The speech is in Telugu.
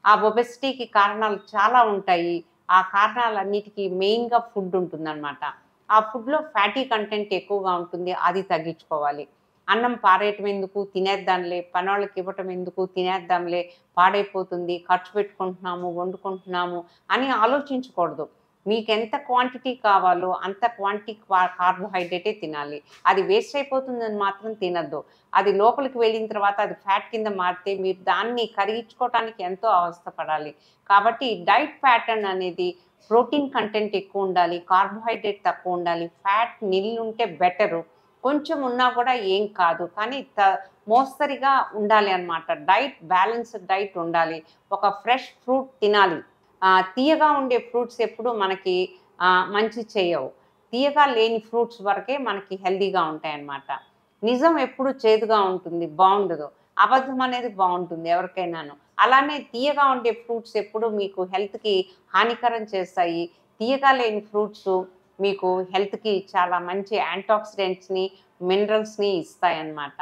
ఆ ఒబెసిటీకి కారణాలు చాలా ఉంటాయి. ఆ కారణాలన్నిటికి మెయిన్‌గా ఫుడ్ ఉంటుందనమాట. ఆ ఫుడ్‌లో ఫ్యాటీ కంటెంట్ ఎక్కువగా ఉంటుంది. అది తగ్గించుకోవాలి. అన్నం పారేయటం ఎందుకు, తినేద్దాంలే, పనోళ్ళకి ఇవ్వటం ఎందుకు, తినేద్దాంలే, పాడైపోతుంది, ఖర్చు పెట్టుకుంటున్నాము, వండుకుంటున్నాము అని ఆలోచించకూడదు. మీకెంత క్వాంటిటీ కావాలో అంత క్వాంటిటీ కార్బోహైడ్రేటే తినాలి. అది వేస్ట్ అయిపోతుందని మాత్రం తినొద్దు. అది లోపలికి వెళ్ళిన తర్వాత అది ఫ్యాట్ కింద మారితే మీరు దాన్ని కరిగించుకోవటానికి ఎంతో అవస్థ పడాలి. కాబట్టి డైట్ ప్యాటర్న్ అనేది ప్రోటీన్ కంటెంట్ ఎక్కువ ఉండాలి, కార్బోహైడ్రేట్ తక్కువ ఉండాలి, ఫ్యాట్ నిల్ ఉంటే బెటరు. కొంచెం ఉన్నా కూడా ఏం కాదు. కానీ మోస్తరుగా ఉండాలి అన్నమాట. బ్యాలెన్స్‌డ్ డైట్ ఉండాలి. ఒక ఫ్రెష్ ఫ్రూట్ తినాలి. తియ్యగా ఉండే ఫ్రూట్స్ ఎప్పుడు మనకి మంచి చేయవు. తియ్యగా లేని ఫ్రూట్స్ వరకే మనకి హెల్తీగా ఉంటాయన్నమాట. నిజం ఎప్పుడు చేదుగా ఉంటుంది, బావుండదు. అబద్ధం అనేది బావుంటుంది ఎవరికైనాను. అలానే తియ్యగా ఉండే ఫ్రూట్స్ ఎప్పుడు మీకు హెల్త్‌కి హానికరం చేస్తాయి. తియ్యగా లేని ఫ్రూట్సు మీకు హెల్త్‌కి చాలా మంచి యాంటాక్సిడెంట్స్‌ని, మినరల్స్‌ని ఇస్తాయన్నమాట.